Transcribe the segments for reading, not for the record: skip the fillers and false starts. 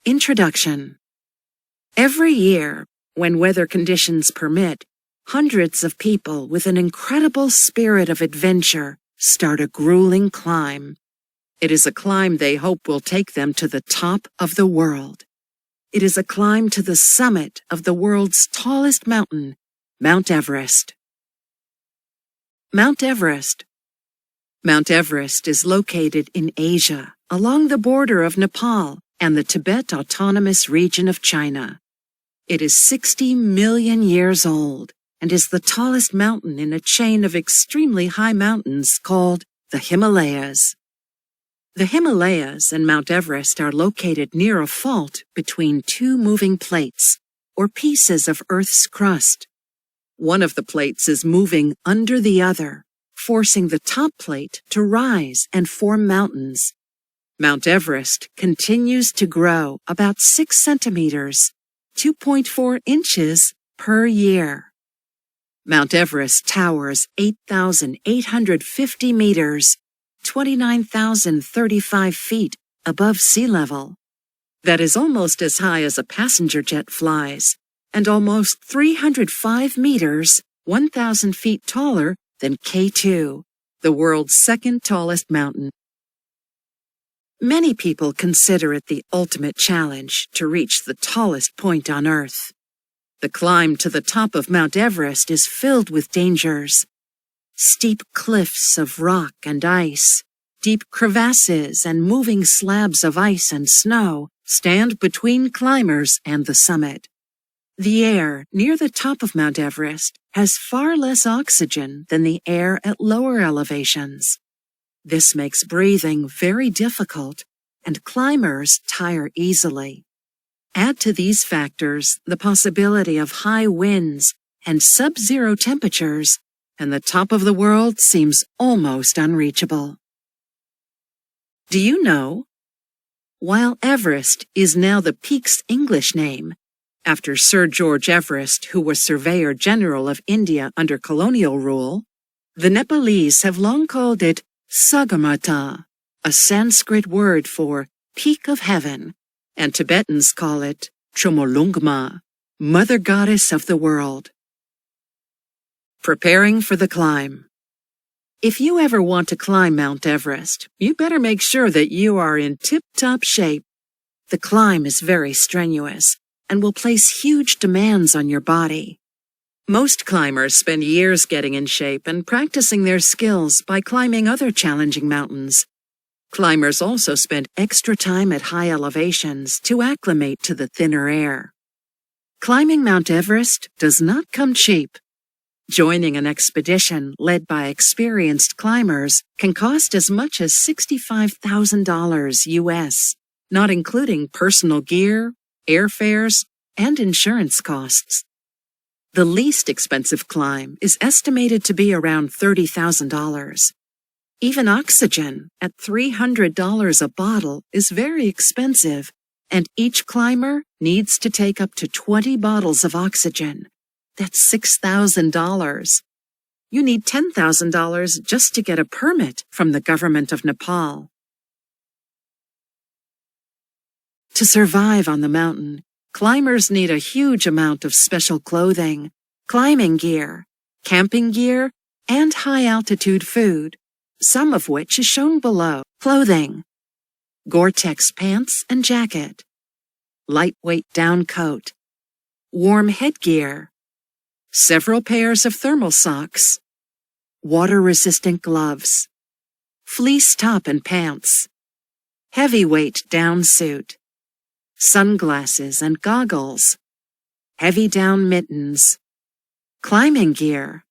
Introduction. Every year, when weather conditions permit, hundreds of people with an incredible spirit of adventure start a grueling climb. It is a climb they hope will take them to the top of the world. It is a climb to the summit of the world's tallest mountain, Mount Everest. Mount Everest. Mount Everest is located in Asia, along the border of Nepal and the Tibet Autonomous Region of China. It is 60 million years old and is the tallest mountain in a chain of extremely high mountains called the Himalayas. The Himalayas and Mount Everest are located near a fault between two moving plates, or pieces of Earth's crust. One of the plates is moving under the other, forcing the top plate to rise and form mountains. Mount Everest continues to grow about 6 centimeters, 2.4 inches per year. Mount Everest towers 8,850 meters, 29,035 feet above sea level. That is almost as high as a passenger jet flies, and almost 305 meters, 1,000 feet taller than K2, the world's second tallest mountain. Many people consider it the ultimate challenge to reach the tallest point on Earth. The climb to the top of Mount Everest is filled with dangers. Steep cliffs of rock and ice, deep crevasses and moving slabs of ice and snow stand between climbers and the summit. The air near the top of Mount Everest has far less oxygen than the air at lower elevations. This makes breathing very difficult, and climbers tire easily. Add to these factors the possibility of high winds and sub-zero temperatures, and the top of the world seems almost unreachable. Do you know? While Everest is now the peak's English name, after Sir George Everest, who was Surveyor General of India under colonial rule, the Nepalese have long called it Sagarmatha, a Sanskrit word for peak of heaven, and Tibetans call it Chomolungma, Mother Goddess of the world. Preparing for the climb. If you ever want to climb Mount Everest, you better make sure that you are in tip-top shape. The climb is very strenuous and will place huge demands on your body. Most climbers spend years getting in shape and practicing their skills by climbing other challenging mountains. Climbers also spend extra time at high elevations to acclimate to the thinner air. Climbing Mount Everest does not come cheap. Joining an expedition led by experienced climbers can cost as much as $65,000 US, not including personal gear, airfares, and insurance costs. The least expensive climb is estimated to be around $30,000. Even oxygen, at $300 a bottle, is very expensive, and each climber needs to take up to 20 bottles of oxygen. That's $6,000. You need $10,000 just to get a permit from the government of Nepal. To survive on the mountain, climbers need a huge amount of special clothing, climbing gear, camping gear, and high-altitude food, some of which is shown below. Clothing: Gore-Tex pants and jacket, lightweight down coat, warm headgear, several pairs of thermal socks, water-resistant gloves, fleece top and pants, heavyweight down suit, sunglasses and goggles, heavy down mittens, climbing gear,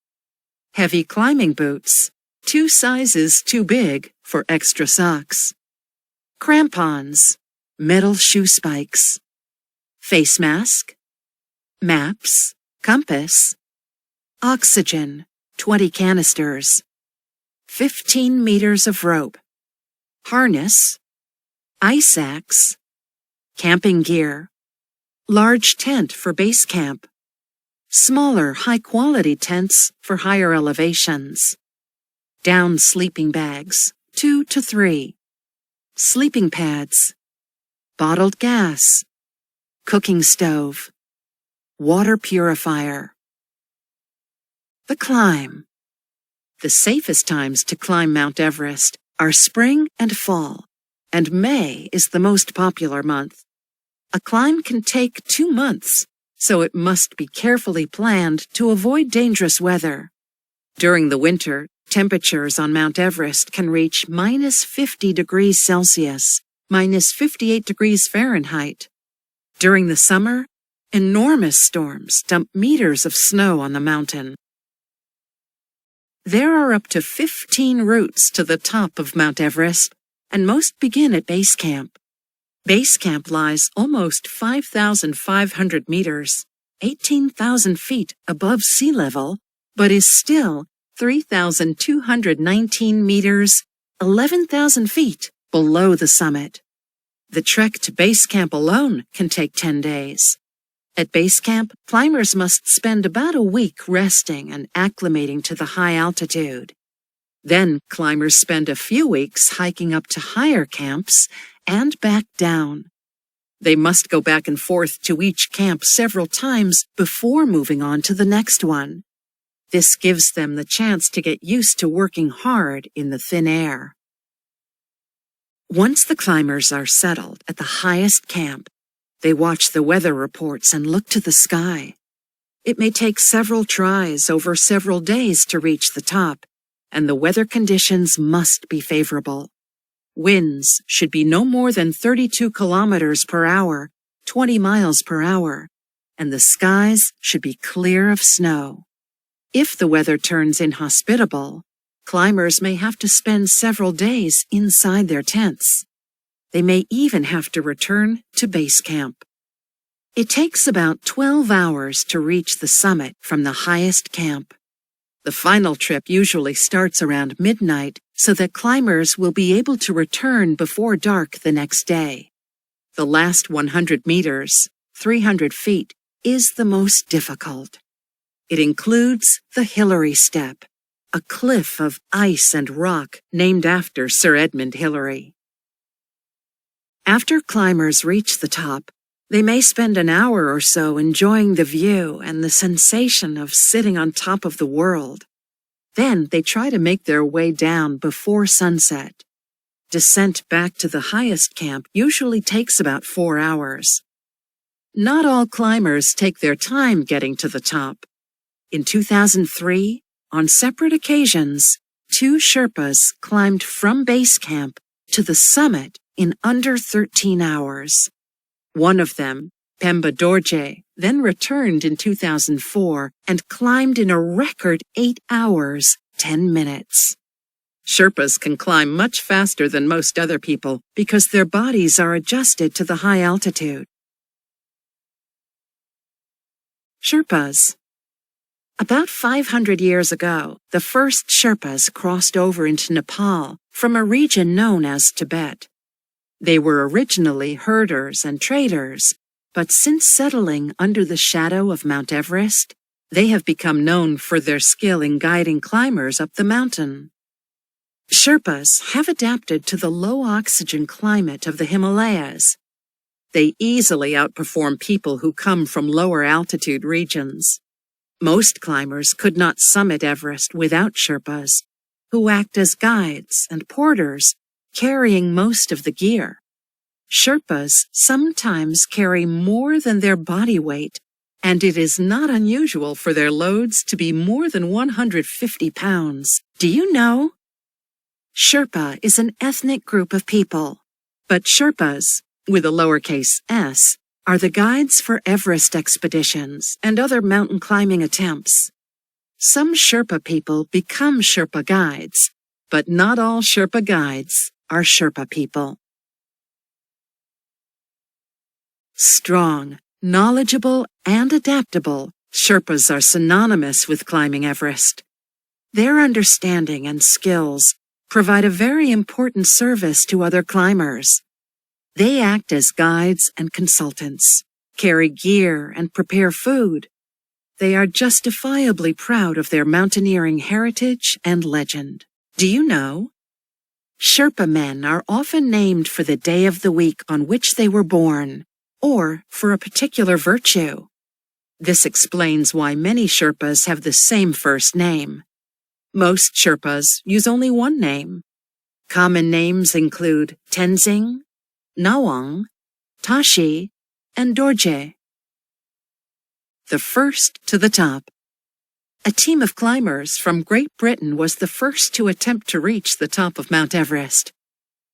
heavy climbing boots, 2 sizes too big for extra socks, crampons, metal shoe spikes, face mask, maps, compass, oxygen, 20 canisters, 15 meters of rope, harness, ice axe, camping gear, large tent for base camp, smaller high-quality tents for higher elevations, down sleeping bags, 2 to 3, sleeping pads, bottled gas, cooking stove, water purifier. The climb. The safest times to climb Mount Everest are spring and fall, and May is the most popular month. A climb can take 2 months, so it must be carefully planned to avoid dangerous weather. During the winter, temperatures on Mount Everest can reach -50 degrees Celsius, -58 degrees Fahrenheit. During the summer, enormous storms dump meters of snow on the mountain. There are up to 15 routes to the top of Mount Everest, and most begin at base camp. Base camp lies almost 5,500 meters, 18,000 feet above sea level, but is still 3,219 meters, 11,000 feet below the summit. The trek to base camp alone can take 10 days. At base camp, climbers must spend about a week resting and acclimating to the high altitude. Then climbers spend a few weeks hiking up to higher camps and back down. They must go back and forth to each camp several times before moving on to the next one. This gives them the chance to get used to working hard in the thin air. Once the climbers are settled at the highest camp, they watch the weather reports and look to the sky. It may take several tries over several days to reach the top, and the weather conditions must be favorable. Winds should be no more than 32 kilometers per hour, 20 miles per hour, and the skies should be clear of snow. If the weather turns inhospitable, climbers may have to spend several days inside their tents. They may even have to return to base camp. It takes about 12 hours to reach the summit from the highest camp. The final trip usually starts around midnight so that climbers will be able to return before dark the next day. The last 100 meters, 300 feet, is the most difficult. It includes the Hillary Step, a cliff of ice and rock named after Sir Edmund Hillary. After climbers reach the top, they may spend an hour or so enjoying the view and the sensation of sitting on top of the world. Then they try to make their way down before sunset. Descent back to the highest camp usually takes about 4 hours. Not all climbers take their time getting to the top. In 2003, on separate occasions, 2 Sherpas climbed from base camp to the summit in under 13 hours. One of them, Pemba Dorje, then returned in 2004 and climbed in a record 8 hours, 10 minutes. Sherpas can climb much faster than most other people because their bodies are adjusted to the high altitude. Sherpas. About 500 years ago, the first Sherpas crossed over into Nepal from a region known as Tibet. They were originally herders and traders, but since settling under the shadow of Mount Everest, they have become known for their skill in guiding climbers up the mountain. Sherpas have adapted to the low-oxygen climate of the Himalayas. They easily outperform people who come from lower-altitude regions. Most climbers could not summit Everest without Sherpas, who act as guides and porters, carrying most of the gear. Sherpas sometimes carry more than their body weight, and it is not unusual for their loads to be more than 150 pounds. Do you know? Sherpa is an ethnic group of people, but Sherpas, with a lowercase s, are the guides for Everest expeditions and other mountain climbing attempts. Some Sherpa people become Sherpa guides, but not all Sherpa guides are Sherpa people. Strong, knowledgeable, and adaptable, Sherpas are synonymous with climbing Everest. Their understanding and skills provide a very important service to other climbers. They act as guides and consultants, carry gear, and prepare food. They are justifiably proud of their mountaineering heritage and legend. Do you know? Sherpa men are often named for the day of the week on which they were born, or for a particular virtue. This explains why many Sherpas have the same first name. Most Sherpas use only one name. Common names include Tenzing, Nawang, Tashi, and Dorje. The first to the top. A team of climbers from Great Britain was the first to attempt to reach the top of Mount Everest.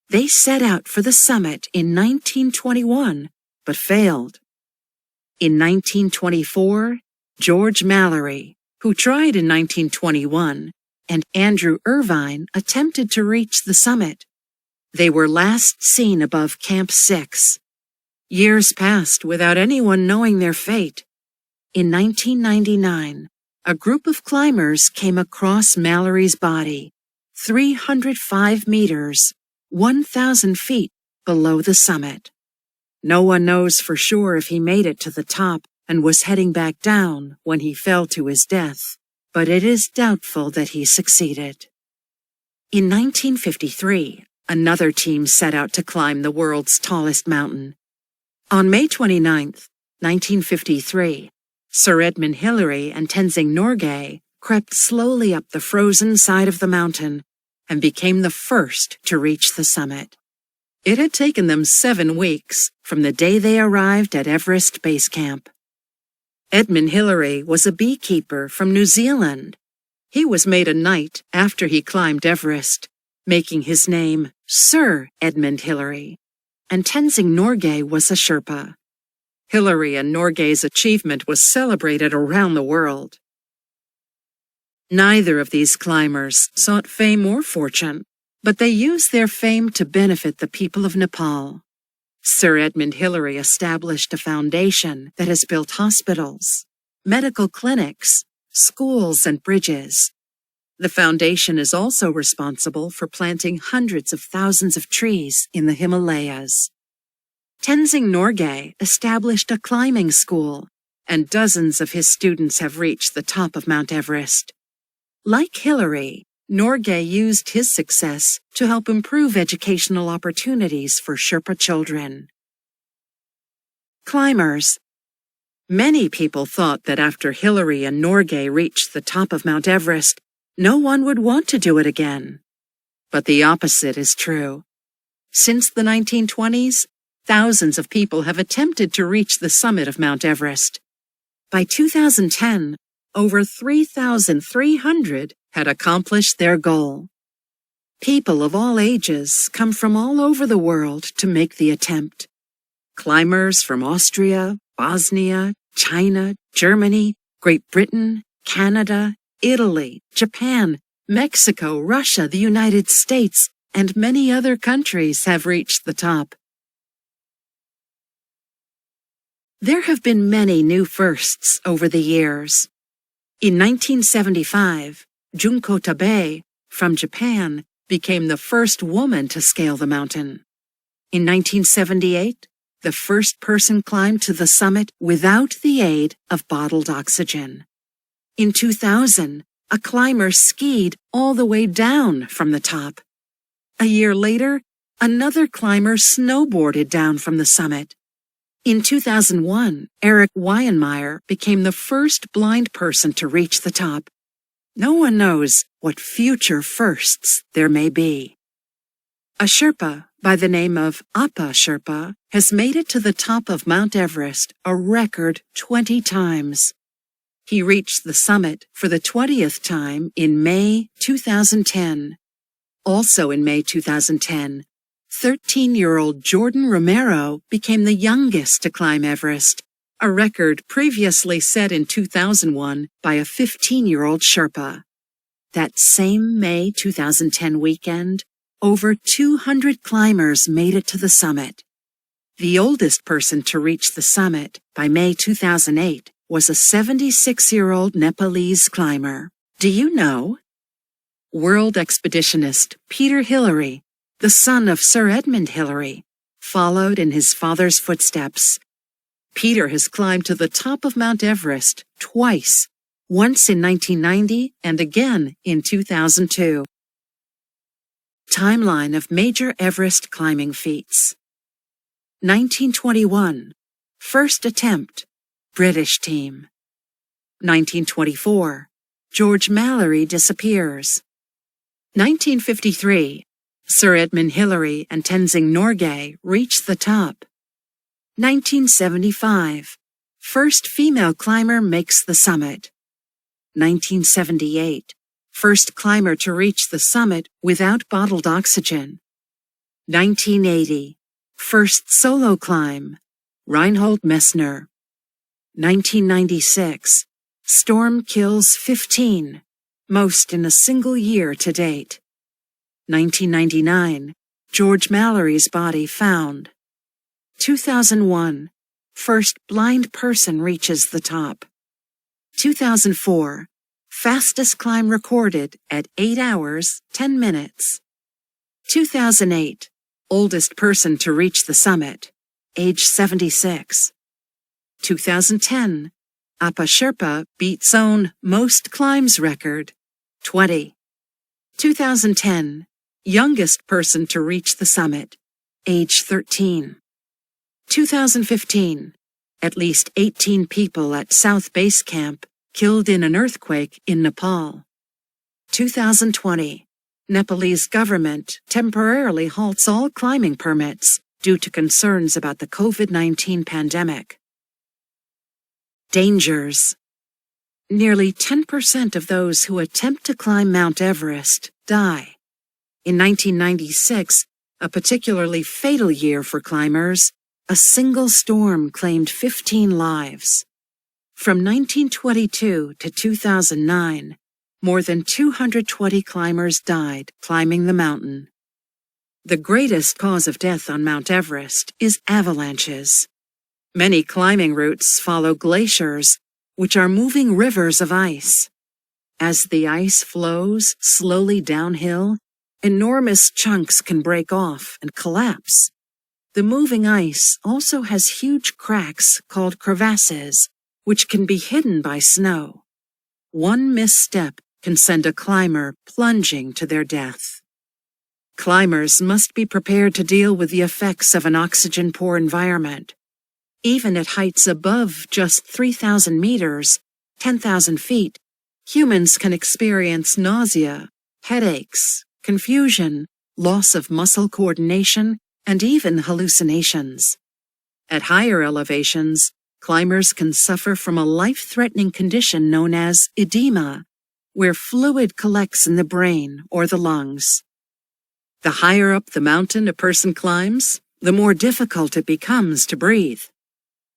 They set out for the summit in 1921, but failed. In 1924, George Mallory, who tried in 1921, and Andrew Irvine attempted to reach the summit. They were last seen above Camp 6. Years passed without anyone knowing their fate. In 1999, a group of climbers came across Mallory's body, 305 meters, 1,000 feet below the summit. No one knows for sure if he made it to the top and was heading back down when he fell to his death, but it is doubtful that he succeeded. In 1953, another team set out to climb the world's tallest mountain. On May 29, 1953, Sir Edmund Hillary and Tenzing Norgay crept slowly up the frozen side of the mountain and became the first to reach the summit. It had taken them 7 weeks from the day they arrived at Everest Base Camp. Edmund Hillary was a beekeeper from New Zealand. He was made a knight after he climbed Everest, making his name Sir Edmund Hillary, and Tenzing Norgay was a Sherpa. Hillary and Norgay's achievement was celebrated around the world. Neither of these climbers sought fame or fortune, but they used their fame to benefit the people of Nepal. Sir Edmund Hillary established a foundation that has built hospitals, medical clinics, schools, and bridges. The foundation is also responsible for planting hundreds of thousands of trees in the Himalayas. Tenzing Norgay established a climbing school, and dozens of his students have reached the top of Mount Everest. Like Hillary, Norgay used his success to help improve educational opportunities for Sherpa children. Climbers. Many people thought that after Hillary and Norgay reached the top of Mount Everest, no one would want to do it again. But the opposite is true. Since the 1920s, thousands of people have attempted to reach the summit of Mount Everest. By 2010, over 3,300 had accomplished their goal. People of all ages come from all over the world to make the attempt. Climbers from Austria, Bosnia, China, Germany, Great Britain, Canada, Italy, Japan, Mexico, Russia, the United States, and many other countries have reached the top. There have been many new firsts over the years. In 1975, Junko Tabei, from Japan, became the first woman to scale the mountain. In 1978, the first person climbed to the summit without the aid of bottled oxygen. In 2000, a climber skied all the way down from the top. A year later, another climber snowboarded down from the summit. In 2001, Eric Weyenmeyer became the first blind person to reach the top. No one knows what future firsts there may be. A Sherpa by the name of Appa Sherpa has made it to the top of Mount Everest a record 20 times. He reached the summit for the 20th time in May 2010. Also in May 2010, 13-year-old Jordan Romero became the youngest to climb Everest, a record previously set in 2001 by a 15-year-old Sherpa. That same May 2010 weekend, over 200 climbers made it to the summit. The oldest person to reach the summit by May 2008 was a 76-year-old Nepalese climber. Do you know? World expeditionist Peter Hillary, the son of Sir Edmund Hillary, followed in his father's footsteps. Peter has climbed to the top of Mount Everest twice, once in 1990 and again in 2002. Timeline of major Everest climbing feats. 1921. First attempt, British team. 1924. George Mallory disappears. 1953. Sir Edmund Hillary and Tenzing Norgay reach the top. 1975. First female climber makes the summit. 1978. First climber to reach the summit without bottled oxygen. 1980. First solo climb, Reinhold Messner. 1996. Storm kills 15, most in a single year to date. 1999. George Mallory's body found. 2001. First blind person reaches the top. 2004. Fastest climb recorded at 8 hours, 10 minutes. 2008. Oldest person to reach the summit, age 76. 2010. Apa Sherpa beats own most climbs record, 20. 2010. Youngest person to reach the summit, age 13. 2015. At least 18 people at South Base Camp killed in an earthquake in Nepal. 2020. Nepalese government temporarily halts all climbing permits due to concerns about the COVID-19 pandemic. Dangers. Nearly 10% of those who attempt to climb Mount Everest die. In 1996, a particularly fatal year for climbers, a single storm claimed 15 lives. From 1922 to 2009, more than 220 climbers died climbing the mountain. The greatest cause of death on Mount Everest is avalanches. Many climbing routes follow glaciers, which are moving rivers of ice. As the ice flows slowly downhill, enormous chunks can break off and collapse. The moving ice also has huge cracks called crevasses, which can be hidden by snow. One misstep can send a climber plunging to their death. Climbers must be prepared to deal with the effects of an oxygen-poor environment. Even at heights above just 3,000 meters, 10,000 feet, humans can experience nausea, headaches, confusion, loss of muscle coordination, and even hallucinations. At higher elevations, climbers can suffer from a life-threatening condition known as edema, where fluid collects in the brain or the lungs. The higher up the mountain a person climbs, the more difficult it becomes to breathe.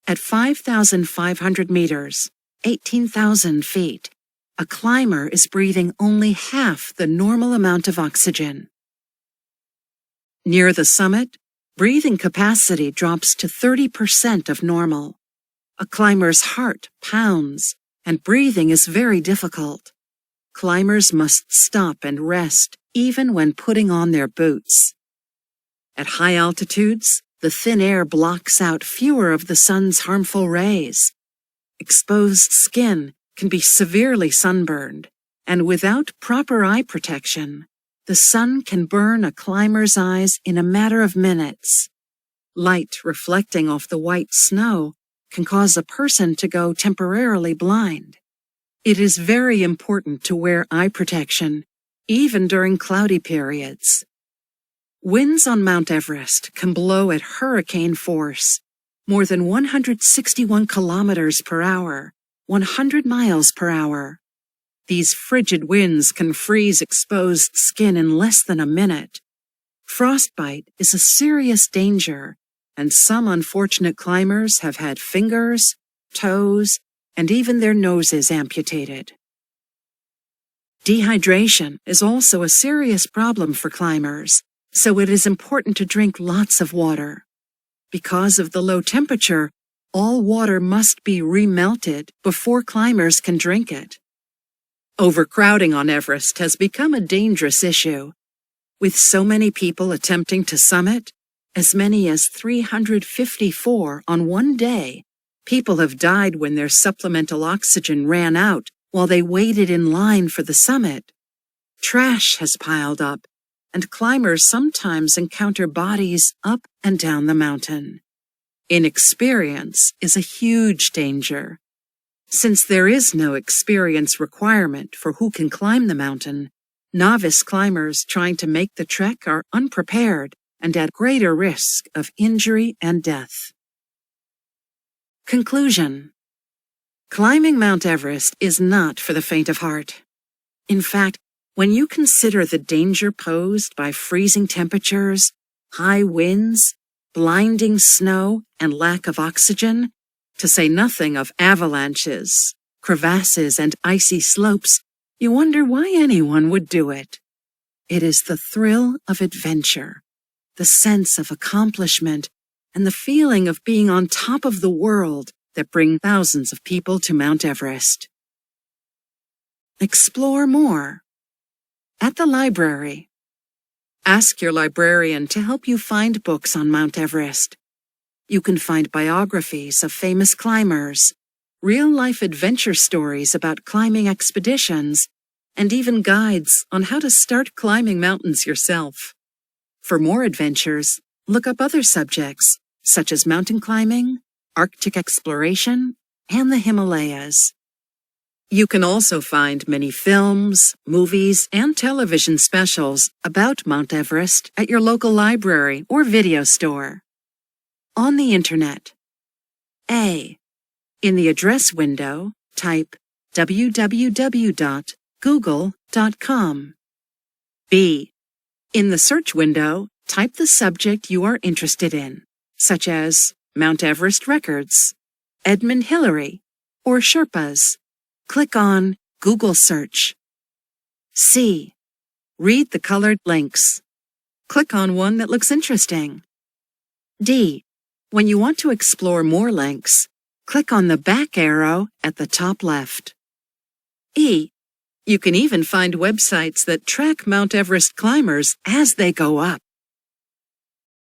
At 5,500 meters, 18,000 feet, a climber is breathing only half the normal amount of oxygen. Near the summit, breathing capacity drops to 30% of normal. A climber's heart pounds, and breathing is very difficult. Climbers must stop and rest even when putting on their boots. At high altitudes, the thin air blocks out fewer of the sun's harmful rays. Exposed skin can be severely sunburned, and without proper eye protection, the sun can burn a climber's eyes in a matter of minutes. Light reflecting off the white snow can cause a person to go temporarily blind. It is very important to wear eye protection, even during cloudy periods. Winds on Mount Everest can blow at hurricane force, more than 161 kilometers per hour, 100 miles per hour. These frigid winds can freeze exposed skin in less than a minute. Frostbite is a serious danger, and some unfortunate climbers have had fingers, toes, and even their noses amputated. Dehydration is also a serious problem for climbers, so it is important to drink lots of water. Because of the low temperature, all water must be remelted before climbers can drink it. Overcrowding on Everest has become a dangerous issue. With so many people attempting to summit, as many as 354 on one day, people have died when their supplemental oxygen ran out while they waited in line for the summit. Trash has piled up, and climbers sometimes encounter bodies up and down the mountain. Inexperience is a huge danger. Since there is no experience requirement for who can climb the mountain, novice climbers trying to make the trek are unprepared and at greater risk of injury and death. Conclusion: climbing Mount Everest is not for the faint of heart. In fact, when you consider the danger posed by freezing temperatures, high winds, blinding snow, and lack of oxygen, to say nothing of avalanches, crevasses, and icy slopes, you wonder why anyone would do it. It is the thrill of adventure, the sense of accomplishment, and the feeling of being on top of the world that bring thousands of people to Mount Everest. Explore more. At the library. Ask your librarian to help you find books on Mount Everest. You can find biographies of famous climbers, real-life adventure stories about climbing expeditions, and even guides on how to start climbing mountains yourself. For more adventures, look up other subjects, such as mountain climbing, Arctic exploration, and the Himalayas. You can also find many films, movies, and television specials about Mount Everest at your local library or video store. On the Internet. A. In the address window, type www.google.com. B. In the search window, type the subject you are interested in, such as Mount Everest records, Edmund Hillary, or Sherpas. Click on Google Search. C. Read the colored links. Click on one that looks interesting. D. When you want to explore more links, click on the back arrow at the top left. E. You can even find websites that track Mount Everest climbers as they go up.